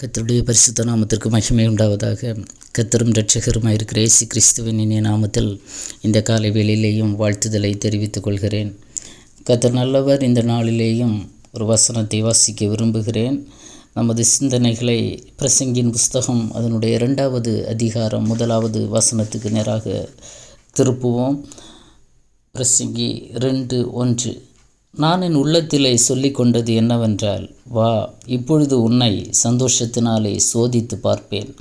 கர்த்தருடைய பரிசுத்த நாமத்திற்கு மகிமை உண்டாவதாக. கர்த்தரும் இரட்சகருமாய் இருக்கிற இயேசு கிறிஸ்துவின் இனிய நாமத்தில் இந்த காலை வேளையிலேயும் வாழ்த்துதலை தெரிவித்துக் கொள்கிறேன். கர்த்தர் நல்லவர். இந்த நாளிலேயும் ஒரு வசனத்தை வாசிக்க விரும்புகிறேன். நமது சிந்தனைகளை பிரசங்கின் புஸ்தகம் அதனுடைய 2வது அதிகாரம் 1வது வசனத்துக்கு நேராக திருப்புவோம். பிரசங்கி 2:1. நான் என் உள்ளத்திலே சொல்லிக் கொண்டது என்னவென்றால், வா, இப்பொழுது உன்னை சந்தோஷத்தினாலே சோதித்து பார்ப்பேன்,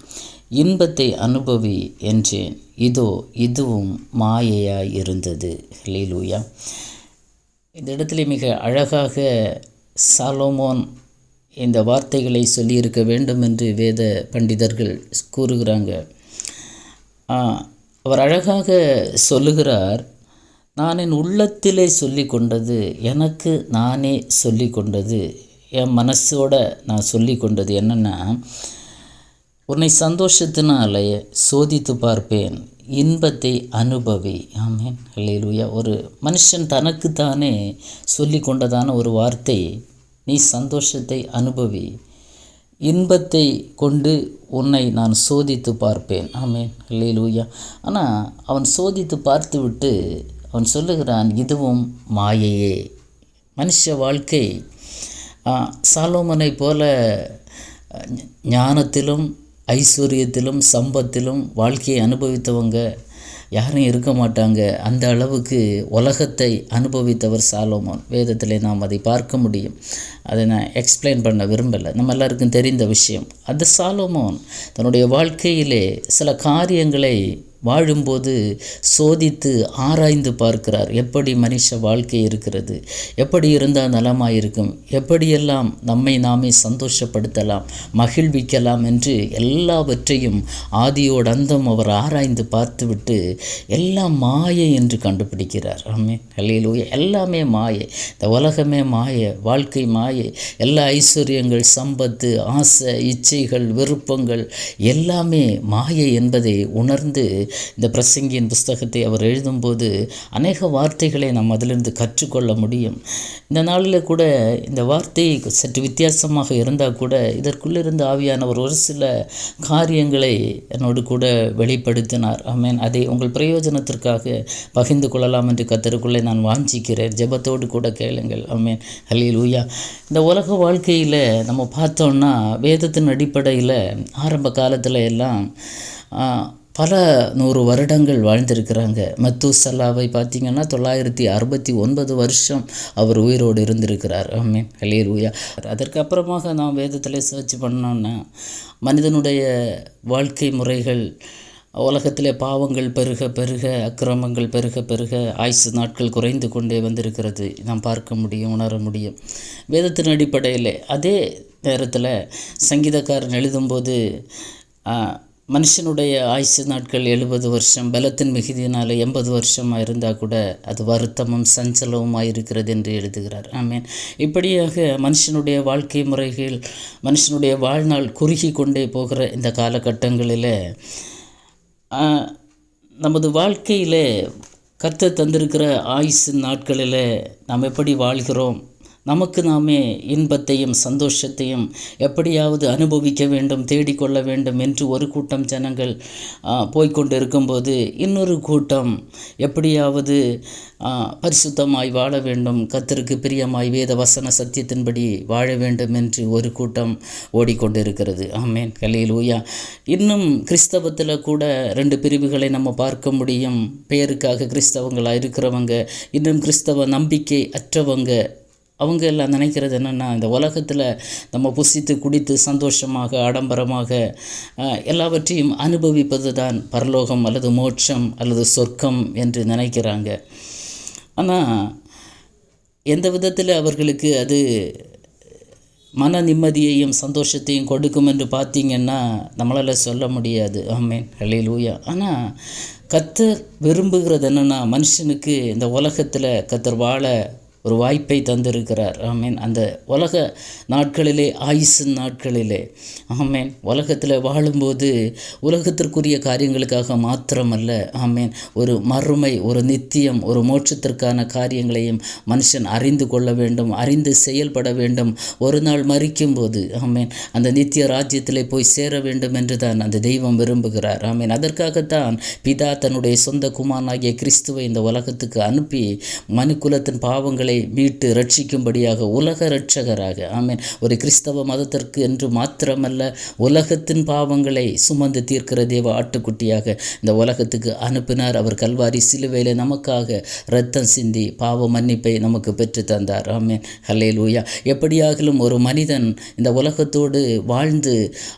இன்பத்தை அனுபவி என்றேன். இதோ இதுவும் மாயையாய் இருந்தது. ஹல்லேலூயா. இந்த இடத்துல மிக அழகாக சாலமோன் இந்த வார்த்தைகளை சொல்லியிருக்க வேண்டும் என்று வேத பண்டிதர்கள் கூறுகிறாங்க. அவர் அழகாக சொல்லுகிறார், நான் என் உள்ளத்திலே சொல்லி கொண்டது, எனக்கு நானே சொல்லி கொண்டது, என் மனசோட நான் சொல்லி கொண்டது என்னென்னா, உன்னை சந்தோஷத்தினாலே சோதித்து பார்ப்பேன், இன்பத்தை அனுபவி. ஆமென், ஹல்லேலூயா. ஒரு மனுஷன் தனக்குத்தானே சொல்லி கொண்டதான ஒரு வார்த்தை, நீ சந்தோஷத்தை அனுபவி, இன்பத்தை கொண்டு உன்னை நான் சோதித்து பார்ப்பேன். ஆமென், ஹல்லேலூயா. ஆனால் அவன் சோதித்து பார்த்து விட்டு அவன் சொல்லுகிறான், இதுவும் மாயையே. மனுஷ வாழ்க்கை சாலோமனை போல ஞானத்திலும் ஐஸ்வர்யத்திலும் சம்பத்திலும் வாழ்க்கையை அனுபவித்தவங்க யாரும் இருக்க மாட்டாங்க. அந்த அளவுக்கு உலகத்தை அனுபவித்தவர் சாலோமோன். வேதத்தில் நாம் அதை பார்க்க முடியும். அதை நான் எக்ஸ்பிளைன் பண்ண விரும்பலை, நம்ம எல்லாருக்கும் தெரிந்த விஷயம். அந்த சாலோமோன் தன்னுடைய வாழ்க்கையிலே சில காரியங்களை வாழும்போது சோதித்து ஆராய்ந்து பார்க்கிறார். எப்படி மனுஷ வாழ்க்கை இருக்கிறது, எப்படி இருந்தால் நலமாக இருக்கும், எப்படியெல்லாம் நம்மை நாமே சந்தோஷப்படுத்தலாம், மகிழ்விக்கலாம் என்று எல்லாவற்றையும் ஆதியோடு அந்தம் அவர் ஆராய்ந்து பார்த்துவிட்டு எல்லாம் மாயை என்று கண்டுபிடிக்கிறார். ஆமென், ஹல்லேலூயா. எல்லாமே மாயை, இந்த உலகமே மாயை, வாழ்க்கை மாயை. எல்லா ஐஸ்வர்யங்கள், சம்பத்து, ஆசை, இச்சைகள், விருப்பங்கள் எல்லாமே மாயை என்பதை உணர்ந்து இந்த பிரசங்கியின் புஸ்தகத்தை அவர் எழுதும்போது அநேக வார்த்தைகளை நாம் அதிலிருந்து கற்றுக்கொள்ள முடியும். இந்த நாளில் கூட இந்த வார்த்தை சற்று வித்தியாசமாக இருந்தால் கூட இதற்குள்ளிருந்து ஆவியானவர் ஒரு சில காரியங்களை என்னோடு கூட வெளிப்படுத்தினார். ஆமென். அதை உங்கள் பிரயோஜனத்திற்காக பகிர்ந்து கொள்ளலாம் என்று கர்த்தருக்குள்ளே நான் வாஞ்சிக்கிறேன். ஜெபத்தோடு கூட கேளுங்கள். ஆமென், ஹல்லேலூயா. இந்த உலக வாழ்க்கையில் நம்ம பார்த்தோன்னா வேதத்தின் அடிப்படையில் ஆரம்ப காலத்தில் எல்லாம் பல 100 வருடங்கள் வாழ்ந்திருக்கிறாங்க. மெத்தூசலாவை பார்த்திங்கன்னா 969 வருஷம் அவர் உயிரோடு இருந்திருக்கிறார். ஆமென், ஹல்லேலூயா. அதற்கப்புறமாக நாம் வேதத்தில் சர்ச் பண்ணோன்னா மனிதனுடைய வாழ்க்கை முறைகள், உலகத்திலே பாவங்கள் பெருக பெருக, அக்கிரமங்கள் பெருக பெருக ஆயுசு நாட்கள் குறைந்து கொண்டே வந்திருக்கிறது நாம் பார்க்க முடியும், உணர முடியும் வேதத்தின் அடிப்படையில். அதே நேரத்தில் சங்கீதக்காரன் எழுதும்போது மனுஷனுடைய ஆயுசு நாட்கள் 70 வருஷம், பலத்தின் மிகுதியினால் 80 வருஷமாக இருந்தால் கூட அது வருத்தமும் சஞ்சலவுமாக இருக்கிறது என்று எழுதுகிறார். ஆமென். இப்படியாக மனுஷனுடைய வாழ்க்கை முறைகள், மனுஷனுடைய வாழ்நாள் குறுகி கொண்டே போகிற இந்த காலகட்டங்களில் நமது வாழ்க்கையில் கர்த்தர் தந்திருக்கிற ஆயுசு நாட்களில் நாம் எப்படி வாழ்கிறோம், நமக்கு நாமே இன்பத்தையும் சந்தோஷத்தையும் எப்படியாவது அனுபவிக்க வேண்டும், தேடிக்கொள்ள வேண்டும் என்று ஒரு கூட்டம் ஜனங்கள் போய்கொண்டு இருக்கும்போது, இன்னொரு கூட்டம் எப்படியாவது பரிசுத்தமாய் வாழ வேண்டும், கர்த்தருக்கு பிரியமாய் வேத வசன சத்தியத்தின்படி வாழ வேண்டும் என்று ஒரு கூட்டம் ஓடிக்கொண்டிருக்கிறது. ஆமென், ஹல்லேலூயா. இன்னும் கிறிஸ்தவத்தில் கூட 2 பிரிவுகளை நம்ம பார்க்க முடியும். பெயருக்காக கிறிஸ்தவங்களாக இருக்கிறவங்க, இன்னும் கிறிஸ்தவ நம்பிக்கை அற்றவங்க. அவங்க எல்லாம் நினைக்கிறது என்னென்னா, இந்த உலகத்தில் நம்ம புசித்து குடித்து சந்தோஷமாக ஆடம்பரமாக எல்லாவற்றையும் அனுபவிப்பது தான் பரலோகம் அல்லது மோட்சம் அல்லது சொர்க்கம் என்று நினைக்கிறாங்க. ஆனால் எந்த விதத்தில் அவர்களுக்கு அது மன நிம்மதியையும் சந்தோஷத்தையும் கொடுக்கும் என்று பார்த்திங்கன்னா நம்மளால் சொல்ல முடியாது. ஆமென், ஹல்லேலூயா. ஆனால் கர்த்தர் விரும்புகிறது என்னென்னா, மனுஷனுக்கு இந்த உலகத்தில் கர்த்தர் வாழ ஒரு வாய்ப்பை தந்திருக்கிறார். ஆமேன். அந்த உலக நாட்களிலே, ஆயுசின் நாட்களிலே, ஆமேன், உலகத்தில் வாழும்போது உலகத்திற்குரிய காரியங்களுக்காக மாத்திரமல்ல, ஆமேன், ஒரு மறுமை, ஒரு நித்தியம், ஒரு மோட்சத்திற்கான காரியங்களையும் மனுஷன் அறிந்து கொள்ள வேண்டும், அறிந்து செயல்பட வேண்டும். ஒரு நாள் மரிக்கும்போது, ஆமேன், அந்த நித்திய ராஜ்யத்திலே போய் சேர வேண்டும் என்று தான் அந்த தெய்வம் விரும்புகிறார். ஆமேன். அதற்காகத்தான் பிதா தன்னுடைய சொந்த குமாரனாகிய கிறிஸ்துவை இந்த உலகத்துக்கு அனுப்பி மனுக்குலத்தின் பாவங்களை மீட்டு ரட்சிக்கும்படியாக உலக இரட்சகராக, ஆமேன், ஒரு கிறிஸ்தவ மதத்திற்கு என்று மாத்திரமல்ல, உலகத்தின் பாவங்களை சுமந்து தீர்க்கிற தேவ ஆட்டுக்குட்டியாக இந்த உலகத்துக்கு அனுப்பினார். அவர் கல்வாரி சிலுவையில் நமக்காக இரத்தம் சிந்தி பாவ மன்னிப்பை நமக்கு பெற்று தந்தார். ஆமேன். ஹல்லேலூயா. எப்படியாகிலும் ஒரு மனிதன் இந்த உலகத்தோடு வாழ்ந்து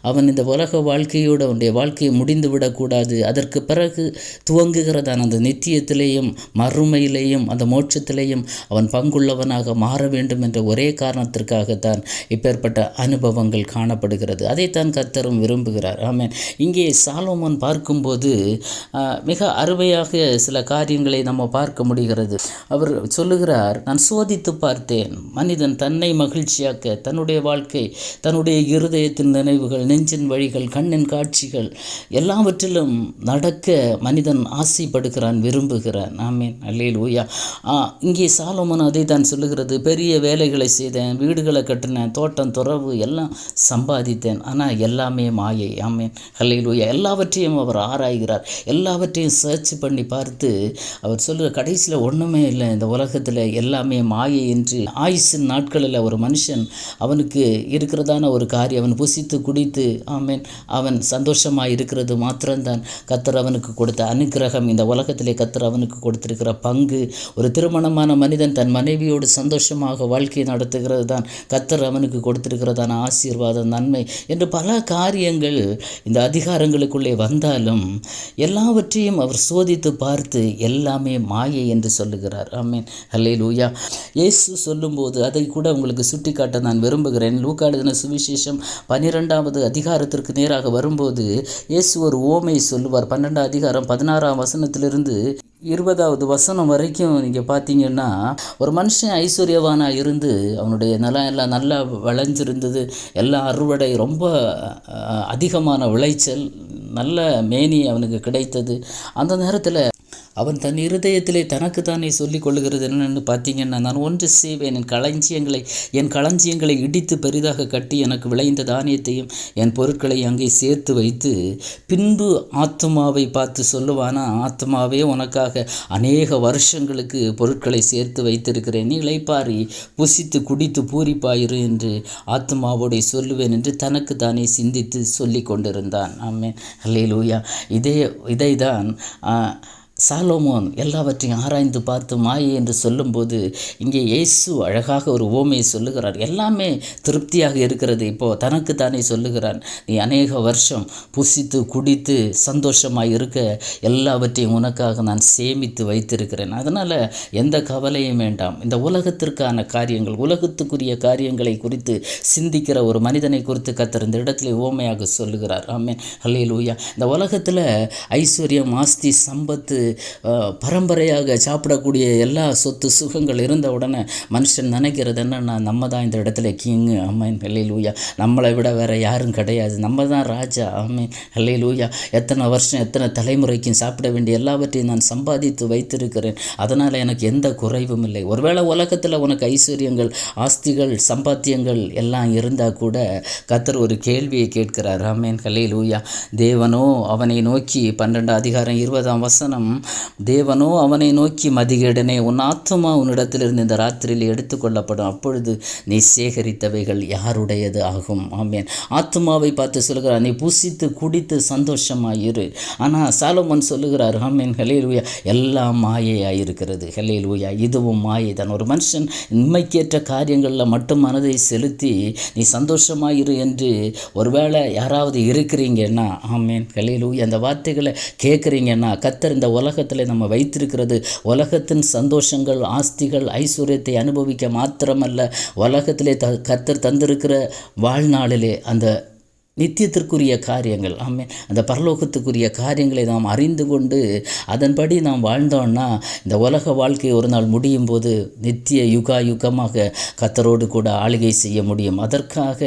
அவன் இந்த உலக வாழ்க்கையோடு அவனுடைய வாழ்க்கையை முடிந்து விடக்கூடாது. அதற்கு பிறகு துவங்குகிறதான அந்த நித்தியத்திலேயும் மறுமையிலேயும் அந்த மோட்சத்திலேயும் அவன் பங்குள்ளவனாக மாற வேண்டும் என்ற ஒரே காரணத்திற்காகத்தான் இப்பேற்பட்ட அனுபவங்கள் காணப்படுகிறது. அதைத்தான் கர்த்தரும் விரும்புகிறார். ஆமென். இங்கே சாலோமோன் பார்க்கும்போது மிக அருமையாக சில காரியங்களை நம்ம பார்க்க முடிகிறது. அவர் சொல்லுகிறார், நான் சோதித்து பார்த்தேன், மனிதன் தன்னை மகிழ்ச்சியாக்க தன்னுடைய வாழ்க்கை, தன்னுடைய இருதயத்தின் நினைவுகள், நெஞ்சின் வழிகள், கண்ணின் காட்சிகள் எல்லாவற்றிலும் நடக்க மனிதன் ஆசைப்படுகிறான், விரும்புகிறான். ஆமென். அல்லேலூயா. இங்கே சாலோமோன் அதை தான் சொல்லுகிறது, பெரிய வேலைகளை செய்தேன், வீடுகளை கட்டினேன், தோட்டம் துறவு எல்லாம் சம்பாதித்தேன், ஆனால் எல்லாமே மாயை. ஆமென். அல்லேலூயா. எல்லாவற்றையும் அவர் ஆராய்கிறார், எல்லாவற்றையும் சர்ச் பண்ணி பார்த்து அவர் சொல்லுற கடைசியில் ஒன்றுமே இல்லை, இந்த உலகத்தில் எல்லாமே மாயை என்று. ஆயுசின் நாட்களில் ஒரு மனுஷன் அவனுக்கு இருக்கிறதான ஒரு காரியம், அவன் புசித்து குடித்து, ஆமென், அவன் சந்தோஷமாக இருக்கிறது மாத்திரம்தான் கர்த்தர் அவனுக்கு கொடுத்த அனுக்கிரகம். இந்த உலகத்திலே கர்த்தர் அவனுக்கு கொடுத்திருக்கிற பங்கு. ஒரு திருமணமான மனிதன் தன் மனைவியோடு சந்தோஷமாக வாழ்க்கை நடத்துகிறது தான் கர்த்தர் அவனுக்கு கொடுத்திருக்கிறதான ஆசீர்வாதம், நன்மை என்று பல காரியங்கள் இந்த அதிகாரங்களுக்குள்ளே வந்தாலும் எல்லாவற்றையும் அவர் சோதித்து பார்த்து எல்லாமே மாயை என்று சொல்லுகிறார். ஆமென். அல்லேலூயா. இயேசு சொல்லும்போது அதை கூட உங்களுக்கு சுட்டி காட்ட நான் விரும்புகிறேன். லூக்கா எழுதின சுவிசேஷம் 12வது அதிகாரத்திற்கு நேராக வரும்போது இயேசு ஒரு ஓமை சொல்லுவார். 12ஆம் அதிகாரம் 16ஆம் வசனத்திலிருந்து 20வது வசனம் வரைக்கும் நீங்கள் பார்த்தீங்கன்னா, ஒரு மனுஷன் ஐஸ்வர்யவானாக இருந்து அவனுடைய நிலம் எல்லாம் நல்லா விளைஞ்சிருந்தது, எல்லாம் அறுவடை, ரொம்ப அதிகமான விளைச்சல், நல்ல மேனி அவனுக்கு கிடைத்தது. அந்த நேரத்தில் அவன் தன் இருதயத்திலே தனக்குத்தானே சொல்லிக் கொள்ளுகிறது என்னென்னு பார்த்தீங்கன்னா, நான் ஒன்று செய்வேன், என் களஞ்சியங்களை இடித்து பெரிதாக கட்டி எனக்கு விளைந்த தானியத்தையும் என் பொருட்களை அங்கே சேர்த்து வைத்து பின்பு ஆத்துமாவை பார்த்து சொல்லுவானா, ஆத்துமாவே உனக்காக அநேக வருஷங்களுக்கு பொருட்களை சேர்த்து வைத்திருக்கிறேன், நீ இளைப்பாரி புசித்து குடித்து பூரிப்பாயிரு என்று ஆத்துமாவோடே சொல்லுவேன் என்று தனக்கு தானே சிந்தித்து சொல்லி கொண்டிருந்தான். ஆமென். அல்லேலூயா. இதை தான் சாலோமோன் எல்லாவற்றையும் ஆராய்ந்து பார்த்து மாயை என்று சொல்லும்போது இங்கே இயேசு அழகாக ஒரு ஓமையை சொல்லுகிறார். எல்லாமே திருப்தியாக இருக்கிறது. இப்போது தனக்கு தானே சொல்லுகிறான், நீ அநேக வருஷம் புசித்து குடித்து சந்தோஷமாக இருக்க எல்லாவற்றையும் உனக்காக நான் சேமித்து வைத்திருக்கிறேன். அதனால் எந்த கவலையும் வேண்டாம். இந்த உலகத்திற்கான காரியங்கள், உலகத்துக்குரிய காரியங்களை குறித்து சிந்திக்கிற ஒரு மனிதனை குறித்து கர்த்தர் இந்த இடத்துல ஓமையாக சொல்லுகிறார். ஆமென். அல்லேலூயா. இந்த உலகத்தில் ஐஸ்வர்யம், ஆஸ்தி, சம்பத்து, பரம்பரையாக சாப்பிடக்கூடிய எல்லா சொத்து சுகங்கள் இருந்த உடனே மனுஷன் நினைக்கிறது என்னன்னா, நம்ம தான் இந்த இடத்துல கிங்கு. ஆமென். அல்லேலூயா. நம்மளை விட வேறு யாரும் கிடையாது, நம்ம தான் ராஜா. ஆமென். அல்லேலூயா. எத்தனை வருஷம், எத்தனை தலைமுறைக்கும் சாப்பிட வேண்டிய எல்லாவற்றையும் நான் சம்பாதித்து வைத்திருக்கிறேன், அதனால் எனக்கு எந்த குறைவும் இல்லை. ஒருவேளை உலகத்தில் உனக்கு ஐஸ்வர்யங்கள், ஆஸ்திகள், சம்பாத்தியங்கள் எல்லாம் இருந்தால் கூட கர்த்தர் ஒரு கேள்வியை கேட்கிறார். ஆமென். அல்லேலூயா. தேவனோ அவனை நோக்கி, 12ஆம் அதிகாரம் 20ஆம் வசனம், தேவனோ அவனை நோக்கி, மதிகேடனே, உன் ஆத்துமா உன்னிடத்திலிருந்து இந்த ராத்திரியில் எடுத்துக்கொள்ளப்படும், அப்பொழுது நீ சேகரித்தவைகள் யாருடையது ஆகும். ஆமென். ஆத்துமாவை பார்த்து சொல்லுகிறார், நீ புசித்து குடித்து சந்தோஷமாயிரு. ஆனால் சாலோமோன் சொல்லுகிறார், ஆமென், ஹல்லேலூயா, எல்லாம் மாயையாயிருக்கிறது. ஹல்லேலூயா. இதுவும் மாயை தான். ஒரு மனுஷன் உண்மைக்கேற்ற காரியங்களில் மட்டும் மனதை செலுத்தி நீ சந்தோஷமாயிரு என்று ஒருவேளை யாராவது இருக்கிறீங்கன்னா, ஆமென், ஹல்லேலூயா, அந்த வார்த்தைகளை கேட்குறீங்கன்னா, கர்த்தர் இந்த உலகத்தில் நம்ம வைத்திருக்கிறது உலகத்தின் சந்தோஷங்கள், ஆஸ்திகள், ஐஸ்வர்யத்தை அனுபவிக்க மாத்திரமல்ல, உலகத்திலே கர்த்தர் தந்திருக்கிற வாழ்நாளிலே அந்த நித்தியத்திற்குரிய காரியங்கள். ஆமென். அந்த பரலோகத்துக்குரிய காரியங்களை நாம் அறிந்து கொண்டு அதன்படி நாம் வாழ்ந்தோம்னா இந்த உலக வாழ்க்கை ஒரு நாள் முடியும் போது நித்திய யுகமாக கர்த்தரோடு கூட ஆளுகை செய்ய முடியும். அதற்காக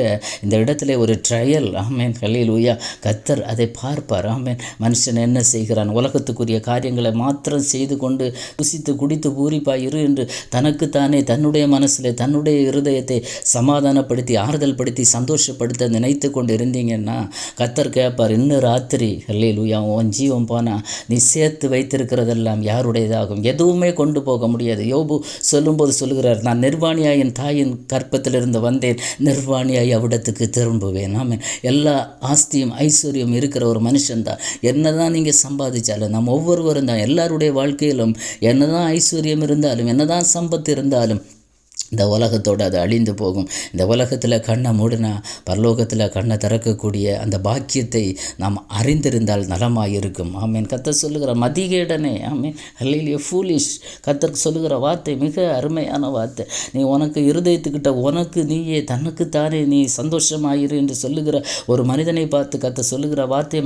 இந்த இடத்துல ஒரு ட்ரையல். ஆமென். ஹல்லேலூயா. கர்த்தர் அதை பார்ப்பார். ஆமென். மனுஷன் என்ன செய்கிறான், உலகத்துக்குரிய காரியங்களை மாத்திரம் செய்து கொண்டு புசித்து குடித்து பூரிப்பாயிரு என்று தனக்குத்தானே தன்னுடைய மனசில் தன்னுடைய இருதயத்தை சமாதானப்படுத்தி ஆறுதல் படுத்தி சந்தோஷப்படுத்த நினைத்து கொண்டு இருந்தீங்கன்னா கர்த்தர் கேட்பார், இன்னும் ராத்திரி ஹல்லேலூயா உன் ஜீவன் போனால் நீ சேர்த்து வைத்திருக்கிறதெல்லாம் யாருடையதாகும், எதுவுமே கொண்டு போக முடியாது. யோபு சொல்லும்போது சொல்லுகிறார், நான் நிர்வாணியாய் என் தாயின் கற்பத்திலிருந்து வந்தேன், நிர்வாணியாய் அவ்விடத்துக்கு திரும்புவேன். ஆமென். எல்லா ஆஸ்தியும் ஐஸ்வர்யம் இருக்கிற ஒரு மனுஷன்தான். என்னதான் நீங்கள் சம்பாதிச்சாலும் நம்ம ஒவ்வொருவரும் தான் எல்லாருடைய வாழ்க்கையிலும் என்னதான் ஐஸ்வர்யம் இருந்தாலும் என்னதான் சம்பத்து இருந்தாலும் இந்த உலகத்தோடு அது அழிந்து போகும். இந்த உலகத்தில் கண்ணை மூடினா பரலோகத்தில் கண்ணை திறக்கக்கூடிய அந்த பாக்கியத்தை நாம் அறிந்திருந்தால் நலமாக இருக்கும். ஆமேன். கர்த்தர் சொல்லுகிற மதிகேடனே. ஆமேன். ஹல்லேலூயா. ஃபூலிஷ். கர்த்தர் சொல்லுகிற வார்த்தை மிக அருமையான வார்த்தை. நீ உனக்கு இருதயத்துக்கிட்ட உனக்கு நீயே தனக்குத்தானே நீ சந்தோஷமாயிரு என்று சொல்லுகிற ஒரு மனிதனை பார்த்து கர்த்தர் சொல்லுகிற வார்த்தை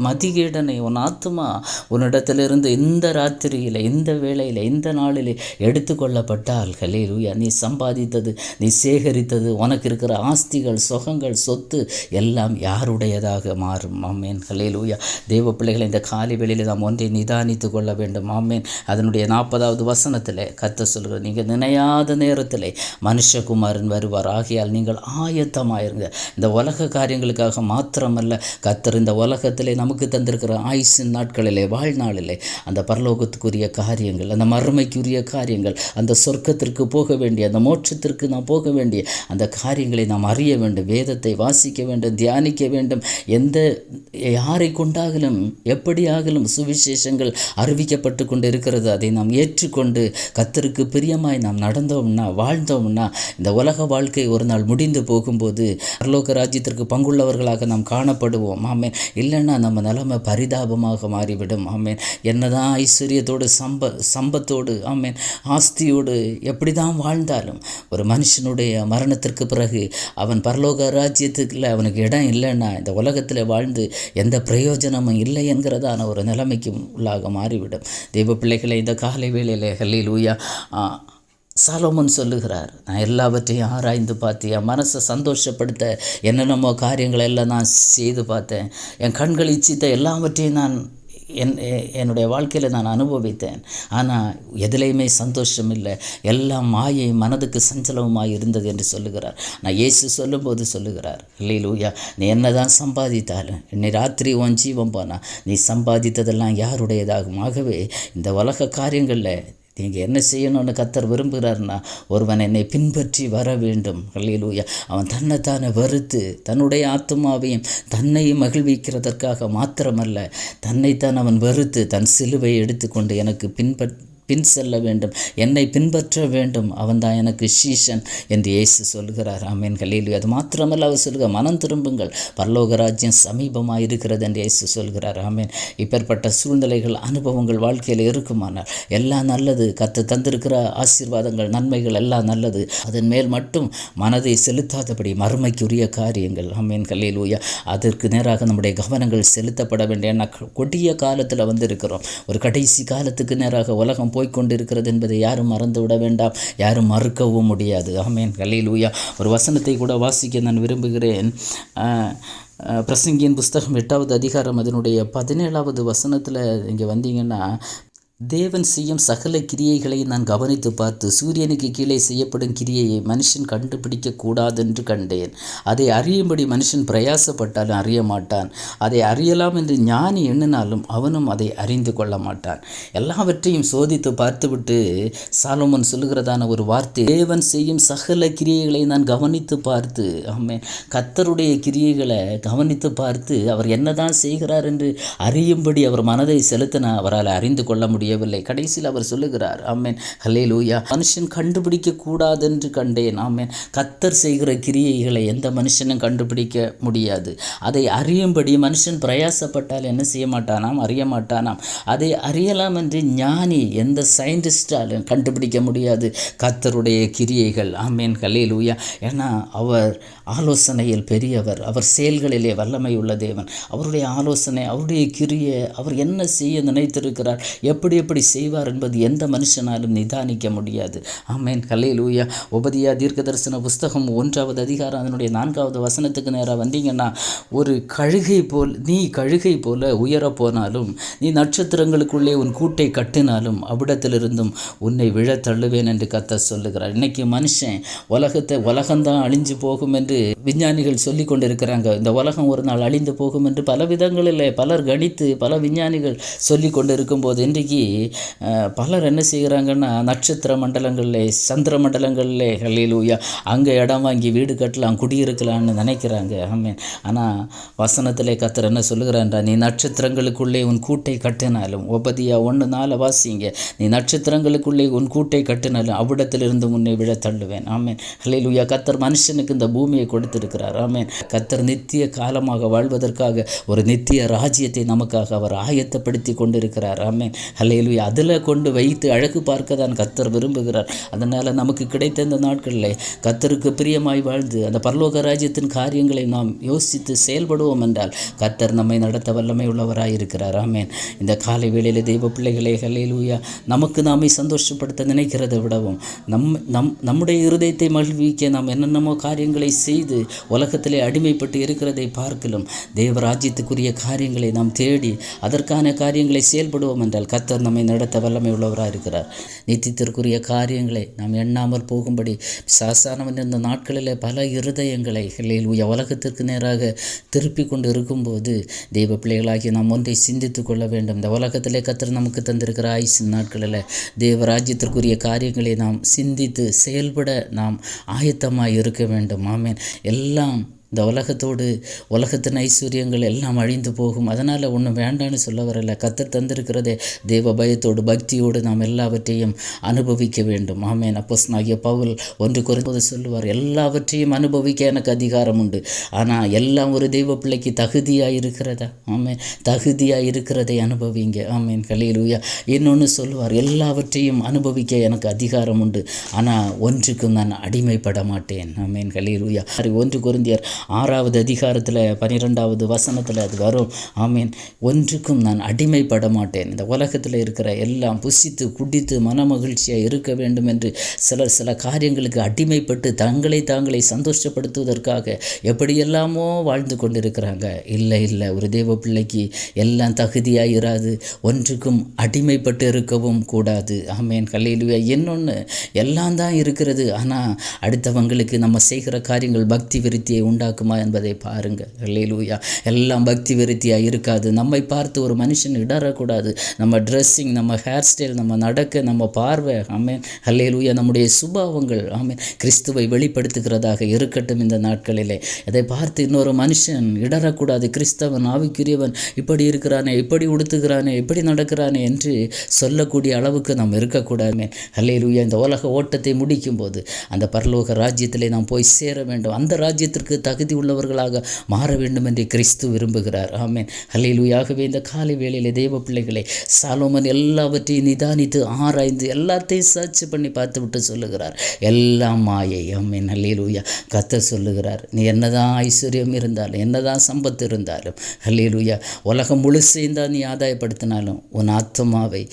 மதிகேடனே, உன் ஆத்துமா உன்னிடத்திலிருந்து இந்த ராத்திரியில் இந்த வேளையில் இந்த நாளில் எடுத்துக்கொள்ளப்பட்டால் ஹல்லேலூயா நீ சம்பாதித்தது நீ சேகரித்தது உனக்கு இருக்கிற ஆஸ்திகள் சுகங்கள் சொத்து எல்லாம் யாருடையதாக மாறும். ஆமேன். ஹல்லேலூயா. தேவ பிள்ளைகளை இந்த காலை வேளையில் நாம் ஒன்றை நிதானித்து கொள்ள வேண்டும். ஆமேன். அதனுடைய 40வது வசனத்தில் கர்த்தர் சொல்கிறார், நீங்கள் நினையாத நேரத்தில் மனுஷகுமாரன் வருவார், ஆகையால் நீங்கள் ஆயத்தமாயிருங்க. இந்த உலக காரியங்களுக்காக மாத்திரமல்ல, கர்த்தர் இந்த உலகத்திலே நமக்கு தந்திருக்கிற ஆயுசின் நாட்களிலே வாழ்நாளிலே அந்த பரலோகத்துக்குரிய காரியங்கள் அந்த மறுமைக்குரிய காரியங்கள் அந்த சொர்க்கத்திற்கு போக வேண்டிய அந்த மோட்சத்திற்கு நாம் போக வேண்டிய அந்த காரியங்களை நாம் அறிய வேண்டும். வேதத்தை வாசிக்க வேண்டும், தியானிக்க வேண்டும். யாரை கொண்டாகலும் எப்படியாகலும் சுவிசேஷங்கள் அறிவிக்கப்பட்டு கொண்டு இருக்கிறது. அதை நாம் ஏற்றுக்கொண்டு கர்த்தருக்கு பிரியமாய் நாம் நடந்தோம்னா வாழ்ந்தோம்னா இந்த உலக வாழ்க்கை ஒரு நாள் முடிந்து போகும்போது பரலோக ராஜ்யத்திற்கு பங்குள்ளவர்களாக நாம் காணப்படுவோம். ஆமேன். இல்லைன்னா நம்ம நிலைமை பரிதாபமாக மாறிவிடும். ஆமேன். என்னதான் ஐஸ்வர்யத்தோடு சம்பத்தோடு ஆமேன் ஆஸ்தியோடு எப்படி தான் வாழ்ந்தாலும் ஒரு மனுஷனுடைய மரணத்திற்கு பிறகு அவன் பரலோக ராஜ்யத்துக்குள்ள அவனுக்கு இடம் இல்லைன்னா இந்த உலகத்தில் வாழ்ந்து எந்த பிரயோஜனமும் இல்லை என்கிறதான ஒரு நிலைமைக்கு உள்ளாக மாறிவிடும். தெய்வ பிள்ளைகளை இந்த காலை வேளையில் ஹல்லேலூயா சாலோமோன் சொல்லுகிறார், நான் எல்லாவற்றையும் ஆராய்ந்து பார்த்து என் மனசை சந்தோஷப்படுத்த என்னென்னமோ காரியங்களை எல்லாம் நான் செய்து பார்த்தேன். என் கண்கள் இச்சித்த எல்லாவற்றையும் நான் என்னுடைய வாழ்க்கையில் நான் அனுபவித்தேன். ஆனால் எதிலையுமே சந்தோஷம் இல்லை, எல்லாம் மாயை மனதுக்கு சஞ்சலமாக இருந்தது என்று சொல்லுகிறார். நான் இயேசு சொல்லும்போது சொல்லுகிறார், ஹல்லேலூயா நீ என்ன தான் சம்பாதித்தாலும் இன்னை ராத்திரி உன் ஜீவன் போனால் நீ சம்பாதித்ததெல்லாம் யாருடையதாகும். ஆகவே இந்த உலக காரியங்களில் நீங்கள் என்ன செய்யணும்னு கர்த்தர் விரும்புகிறார்னா, ஒருவன் என்னை பின்பற்றி வர வேண்டும். ஹல்லேலூயா. அவன் தன்னைத்தானே வெறுத்து தன்னுடைய ஆத்துமாவையும் தன்னையும் மகிழ்விக்கிறதற்காக மாத்திரமல்ல, தன்னைத்தான் அவன் வெறுத்து தன் சிலுவை எடுத்துக்கொண்டு எனக்கு பின் செல்ல வேண்டும், என்னை பின்பற்ற வேண்டும், அவன் தான் எனக்கு சீஷன் என்று இயேசு சொல்கிறார். ஆமேன். ஹல்லேலூயா. அது மாத்திரமல்ல, அவர் சொல்கிறார், மனம் திரும்புங்கள், பரலோக ராஜ்யம் சமீபமாக இருக்கிறது என்று இயேசு சொல்கிறார். ஆமேன். இப்பேற்பட்ட சூழ்நிலைகள் அனுபவங்கள் வாழ்க்கையில் இருக்குமானால் எல்லாம் நல்லது. கர்த்தர் தந்திருக்கிற ஆசீர்வாதங்கள் நன்மைகள் எல்லாம் நல்லது. அதன் மேல் மட்டும் மனதை செலுத்தாதபடி மறுமைக்குரிய காரியங்கள். ஆமேன். ஹல்லேலூயா. அதற்கு நேராக நம்முடைய கவனங்கள் செலுத்தப்பட வேண்டிய கொடிய காலத்தில் வந்திருக்கிறோம். ஒரு கடைசி காலத்துக்கு நேராக உலகம் போய்கொண்டு இருக்கிறது என்பதை யாரும் மறந்து விட வேண்டாம், யாரும் மறுக்கவும் முடியாது. ஆமேன். ஹல்லேலூயா. ஒரு வசனத்தை கூட வாசிக்க நான் விரும்புகிறேன். பிரசங்கியின் புஸ்தகம் 8வது அதிகாரம் அதனுடைய 17வது வசனத்தில் இங்கே வந்தீங்கன்னா, தேவன் செய்யும் சகல கிரியைகளை நான் கவனித்து பார்த்து சூரியனுக்கு கீழே செய்யப்படும் கிரியையை மனுஷன் கண்டுபிடிக்க கூடாதென்று கண்டேன். அதை அறியும்படி மனுஷன் பிரயாசப்பட்டாலும் அறிய மாட்டான். அதை அறியலாம் என்று ஞானி எண்ணினாலும் அவனும் அதை அறிந்து கொள்ள மாட்டான். எல்லாவற்றையும் சோதித்து பார்த்துவிட்டு சாலோமோன் சொல்லுகிறதான ஒரு வார்த்தை, தேவன் செய்யும் சகல கிரியைகளை நான் கவனித்து பார்த்து. ஆமென். கர்த்தருடைய கிரியைகளை கவனித்து பார்த்து அவர் என்னதான் செய்கிறார் என்று அறியும்படி அவர் மனதை செலுத்தினா அவரால் அறிந்து கொள்ள முடியும். முடியவில்லை. கடைசியில் அவர் சொல்லுகிறார், ஆமென், ஹல்லேலூயா, மனுஷன் கண்டுபிடிக்க கூடாதென்று கண்டேன். ஆமென். கர்த்தர் செய்கிற கிரியைகளை எந்த மனுஷனும் கண்டுபிடிக்க முடியாது. அதை அறியும்படி மனுஷன் பிரயாசப்பட்டால் என்ன செய்ய மாட்டானாம்? அறிய மாட்டானாம். அதை அறியலாம் என்று ஞானி எந்த சயின்டிஸ்டாலும் கண்டுபிடிக்க முடியாது கர்த்தருடைய கிரியைகள். ஆமென், ஹல்லேலூயா. ஏன்னா அவர் ஆலோசனையில் பெரியவர், அவர் செயல்களிலே வல்லமை உள்ள தேவன். அவருடைய ஆலோசனை, அவருடைய கிரியை, அவர் என்ன செய்ய நினைத்திருக்கிறார், எப்படி செய்வார் என்பது எந்த மனுஷனாலும் நிதானிக்க முடியாது. ஆமென், ஹல்லேலூயா. உபதியா தீர்க்கதரிசன புஸ்தகம் 1வது அதிகாரம் அதனுடைய 4வது வசனத்துக்கு நேராக வந்தீங்கன்னா, ஒரு நீ கழுகை போல உயரப் போனாலும், நீ நட்சத்திரங்களுக்குள்ளே உன் கூட்டை கட்டினாலும் அவ்விடத்திலிருந்தும் உன்னை விழ தள்ளுவேன் என்று கர்த்தர் சொல்லுகிறார். இன்னைக்கு மனுஷன் உலகம்தான் அழிஞ்சு போகும் என்று விஞ்ஞானிகள் சொல்லி கொண்டிருக்கிறாங்க. இந்த உலகம் ஒரு நாள் அழிந்து போகும் என்று பல விதங்களில் பலர் கணித்து பல விஞ்ஞானிகள் சொல்லி கொண்டு இருக்கும்போது, இன்றைக்கு பலர் என்ன செய்கிறாங்கன்னா, நட்சத்திர மண்டலங்களில், சந்திர மண்டலங்களில், ஹல்லேலூயா, அங்கே இடம் வாங்கி வீடு கட்டலாம், குடியிருக்கலாம்னு நினைக்கிறாங்க. ஆமென். ஆனால் வசனத்திலே கர்த்தர் என்ன சொல்லுகிறான்றா, நீ நட்சத்திரங்களுக்குள்ளே உன் கூட்டை கட்டினாலும், உபதியா 1:4 வாசிங்க, நீ நட்சத்திரங்களுக்குள்ளே உன் கூட்டை கட்டினாலும் அவ்விடத்திலிருந்து உன்னை விழ தள்ளுவேன். ஆமென், ஹல்லேலூயா. கர்த்தர் மனுஷனுக்கு இந்த பூமியை கொடுத்திருக்கிறார். ஆமென். கர்த்தர் நித்திய காலமாக வாழ்வதற்காக ஒரு நித்திய ராஜ்யத்தை நமக்காக அவர் ஆயத்தப்படுத்தி கொண்டிருக்கிறார். ஆமென், ஹல்லேலூயா. அதில் கொண்டு வைத்து அழகு பார்க்க தான் கர்த்தர் விரும்புகிறார். அதனால் நமக்கு கிடைத்த இந்த நாட்களில் கர்த்தருக்கு பிரியமாய் வாழ்ந்து அந்த பரலோக ராஜ்யத்தின் காரியங்களை நாம் யோசித்து செயல்படுவோம் என்றால் கர்த்தர் நம்மை நடத்த வல்லமை உள்ளவராய் இருக்கிறார். ஆமென். இந்த காலை வேளையில் தெய்வ பிள்ளைகளே, ஹல்லேலூயா, நமக்கு நாமே சந்தோஷப்படுத்த நினைக்கிறதை விடவும் நம்முடைய இருதயத்தை மகிழ்விக்க நாம் என்னென்னமோ காரியங்களை செய்து உலகத்திலே அடிமைப்பட்டு இருக்கிறதை பார்க்கலாம். தேவராஜ்யத்துக்குரிய காரியங்களை நாம் தேடி அதற்கான காரியங்களை செயல்படுவோம் என்றால் கர்த்தர் நம்மை நடத்த வல்லமை உள்ளவராக இருக்கிறார். நித்தியத்திற்குரிய காரியங்களை நாம் எண்ணாமல் போகும்படி சாசானவன் இந்த நாட்களில் பல இருதயங்களை ஹல்லேலூயா உலகத்திற்கு நேராக திருப்பி கொண்டு இருக்கும்போது தெய்வ பிள்ளைகளாகி நாம் ஒன்றை சிந்தித்து கொள்ள வேண்டும். இந்த உலகத்திலே கர்த்தர் நமக்கு தந்திருக்கிற ஆயுசின் நாட்களில் தேவராஜ்யத்திற்குரிய காரியங்களை நாம் சிந்தித்து செயல்பட நாம் ஆயத்தமாக இருக்க வேண்டும். ஆமென். எல்லாம் இந்த உலகத்தின் ஐஸ்வர்யங்கள் எல்லாம் அழிந்து போகும். அதனால் ஒன்றும் வேண்டான்னு சொல்ல வரல. கர்த்தர் தந்திருக்கிறதே தேவ பயத்தோடு பக்தியோடு நாம் எல்லாவற்றையும் அனுபவிக்க வேண்டும். ஆமென். அப்போஸ்தலனாகிய பவுல் 1 கொரிந்தியர் சொல்லுவார், எல்லாவற்றையும் அனுபவிக்க எனக்கு அதிகாரம் உண்டு. ஆனால் எல்லாம் ஒரு தெய்வ பிள்ளைக்கு தகுதியாக இருக்கிறதா? ஆமென். தகுதியாக இருக்கிறதை அனுபவிங்க. ஆமென், ஹல்லேலூயா. இன்னொன்று சொல்லுவார், எல்லாவற்றையும் அனுபவிக்க எனக்கு அதிகாரம் உண்டு, ஆனால் ஒன்றுக்கும் நான் அடிமைப்பட மாட்டேன். ஆமென், ஹல்லேலூயா. 1 கொரிந்தியர் 6வது அதிகாரத்தில் 12வது வசனத்தில் அது வரும். ஆமீன். ஒன்றுக்கும் நான் அடிமைப்பட மாட்டேன். இந்த உலகத்தில் இருக்கிற எல்லாம் புசித்து குடித்து மனமகிழ்ச்சியாக இருக்க வேண்டும் என்று சில காரியங்களுக்கு அடிமைப்பட்டு தாங்களை சந்தோஷப்படுத்துவதற்காக எப்படியெல்லாமோ வாழ்ந்து கொண்டிருக்கிறாங்க. இல்லை, ஒரு தேவ பிள்ளைக்கு எல்லாம் தகுதியாக இராது. ஒன்றுக்கும் அடிமைப்பட்டு இருக்கவும் கூடாது. ஆமேன், ஹல்லேலூயா. இன்னொன்று, எல்லாம் தான் இருக்கிறது, ஆனால் அடுத்தவங்களுக்கு நம்ம செய்கிற காரியங்கள் பக்தி விருத்தியை உண்டாக்குமா என்பதை பாருங்கள். ஹல்லேலூயா. எல்லாம் பக்தி விருத்தியாக இருக்காது. நம்மை பார்த்து ஒரு மனுஷன் இடறக்கூடாது. நம்ம ட்ரெஸ்ஸிங், நம்ம ஹேர் ஸ்டைல், நம்ம நடக்க, நம்ம பார்வை, ஆமேன், ஹல்லேலூயா, நம்முடைய சுபாவங்கள், ஆமேன், கிறிஸ்துவை வெளிப்படுத்துகிறதாக இருக்கட்டும். இந்த நாட்களிலே அதை பார்த்து இன்னொரு மனுஷன் இடறக்கூடாது. கிறிஸ்தவன், ஆவிக்குரியவன், இப்படி இருக்கிறானே, இப்படி உடுத்துகிறானே, இப்படி நடக்கிறானே என்று சொல்லக்கூடிய அளவுக்கு நாம் இருக்கக்கூடாது. ஹல்லேலூயா. இந்த உலக ஓட்டத்தை முடிக்கும்போது அந்த பரலோக ராஜ்யத்திலே நாம் போய் சேர வேண்டும். அந்த ராஜ்யத்திற்கு தகுதி உள்ளவர்களாக மாற வேண்டும் என்று கிறிஸ்து விரும்புகிறார். ஆமேன், ஹல்லேலூயாகவே இந்த காலை வேளையிலே தேவ பிள்ளைகளை சாலோமன் எல்லாவற்றையும் நிதானித்து ஆராய்ந்து எல்லாத்தையும் சர்ச் பண்ணி பார்த்து விட்டு சொல்லுகிறார், எல்லாம் மாயை. ஆமேன், ஹல்லேலூயா. கர்த்தர் சொல்லுகிறார், நீ என்னதான் ஐஸ்வர்யம் இருந்தாலும், என்னதான் சம்பத்து இருந்தாலும், ஹல்லேலூயா, உலகம் முழுசையும் தான் நீ ஆதாயப்படுத்தினாலும் உன் ஆத்மாவை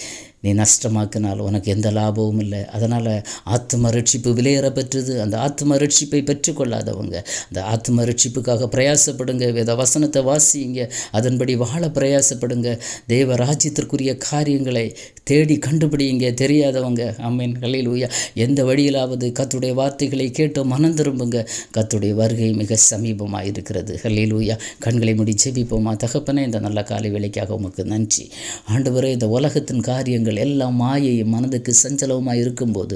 நீ நஷ்டமாக்கினால் உனக்கு எந்த லாபமும் இல்லை. அதனால் ஆத்ம ரட்சிப்பு விலையேற பெற்றது. அந்த ஆத்ம ரட்சிப்பை பெற்றுக்கொள்ளாதவங்க அந்த ஆத்ம ரட்சிப்புக்காக பிரயாசப்படுங்க. வேத வசனத்தை வாசிங்க, அதன்படி வாழ பிரயாசப்படுங்க. தேவ ராஜ்யத்திற்குரிய காரியங்களை தேடி கண்டுபிடிங்க. தெரியாதவங்க, ஆமேன், ஹல்லேலூயா, எந்த வழியிலாவது கர்த்தருடைய வார்த்தைகளை கேட்டு மனம் திரும்புங்க. கர்த்தருடைய வருகை மிக சமீபமாக இருக்கிறது. ஹல்லேலூயா. கண்களை மூடி ஜெபிப்போமா. தகப்பனே, இந்த நல்ல காலை வேளைக்காக உமக்கு நன்றி. ஆண்டவரே, இந்த உலகத்தின் காரியங்கள் எல்லாம் மாயையும் மனதுக்கு சஞ்சலவுமாக இருக்கும்போது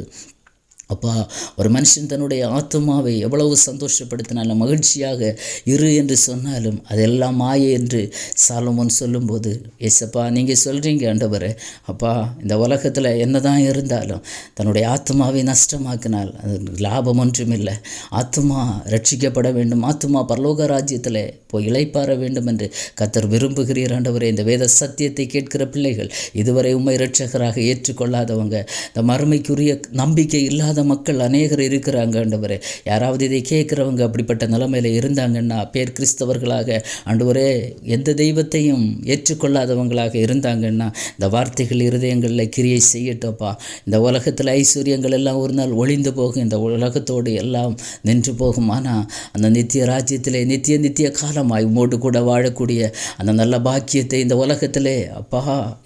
அப்பா, ஒரு மனுஷன் தன்னுடைய ஆத்துமாவை எவ்வளவு சந்தோஷப்படுத்தினாலும் மகிழ்ச்சியாக இரு என்று சொன்னாலும் அதெல்லாம் மாயை என்று சாலமோன் சொல்லும்போது, ஏசப்பா நீங்கள் சொல்கிறீங்க ஆண்டவரே, அப்பா இந்த உலகத்தில் என்ன தான் இருந்தாலும் தன்னுடைய ஆத்மாவை நஷ்டமாக்கினால் அது லாபம் ஒன்றுமில்லை. ஆத்மா ரட்சிக்கப்பட வேண்டும், ஆத்மா பரலோக ராஜ்யத்தில் போய் இளைப்பாற வேண்டும் என்று கர்த்தர் விரும்புகிறீர் ஆண்டவரே. இந்த வேத சத்தியத்தை கேட்கிற பிள்ளைகள், இதுவரை உம்மை இரட்சகராக ஏற்றுக்கொள்ளாதவங்க, இந்த மறுமைக்குரிய நம்பிக்கை இல்லாத மக்கள் அநேகர் இருக்கிறாங்க ஆண்டவரே. யாராவது இதை கேட்குறவங்க அப்படிப்பட்ட நிலைமையில் இருந்தாங்கன்னா, பேர் கிறிஸ்தவர்களாக ஆண்டவரே எந்த தெய்வத்தையும் ஏற்றுக்கொள்ளாதவங்களாக இருந்தாங்கன்னா, இந்த வார்த்தைகள் இருதயங்களில் கிரியை செய்யட்டோப்பா. இந்த உலகத்தில் ஐஸ்வர்யங்கள் எல்லாம் ஒரு நாள் ஒளிந்து போகும், இந்த உலகத்தோடு எல்லாம் நின்று போகும். ஆனால் அந்த நித்திய ராஜ்யத்திலே நித்திய காலமாய் உம்மோடு கூட வாழக்கூடிய அந்த நல்ல பாக்கியத்தை இந்த உலகத்திலே அப்பா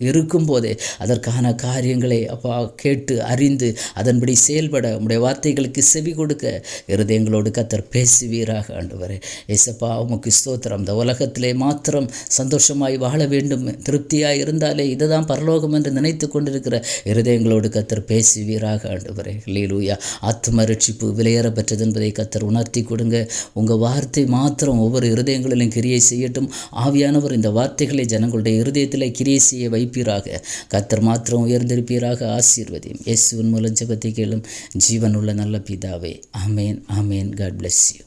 இருக்கும்போதே அதற்கான காரியங்களை அப்பா கேட்டு அறிந்து அதன்படி செயல்பட உம்முடைய வார்த்தைகளுக்கு செவி கொடுக்க இருதயங்களோடு கர்த்தர் பேசுவீராக ஆண்டவரே. ஏசப்பா உமக்கு ஸ்தோத்திரம். இந்த உலகத்திலே மாத்திரம் சந்தோஷமாய் வாழ வேண்டும், திருப்தியாய் இருந்தாலே இதுதான் பரலோகம் என்று நினைத்து கொண்டிருக்கிற இருதயங்களோடு கர்த்தர் பேசுவீராக ஆண்டவரே. ஹல்லேலூயா. ஆத்ம ரட்சிப்பு விலையேற பெற்றது என்பதை கர்த்தர் உணர்த்தி கொடுங்க. உங்கள் வார்த்தை மாத்திரம் ஒவ்வொரு இருதயங்களிலும் கிரியை செய்யட்டும். ஆவியானவர் இந்த வார்த்தைகளை ஜனங்களுடைய இருதயத்தில் கிரியை செய்ய வைப்பீராக. கர்த்தர் மாத்திரம் உயர்ந்திருப்பீராக. ஆசீர்வதியும். இயேசுவின் மூலம் ஜெபத்தை கேளும் ஜீவனுள்ள நல்ல பிதாவே. ஆமேன், ஆமேன். God bless you.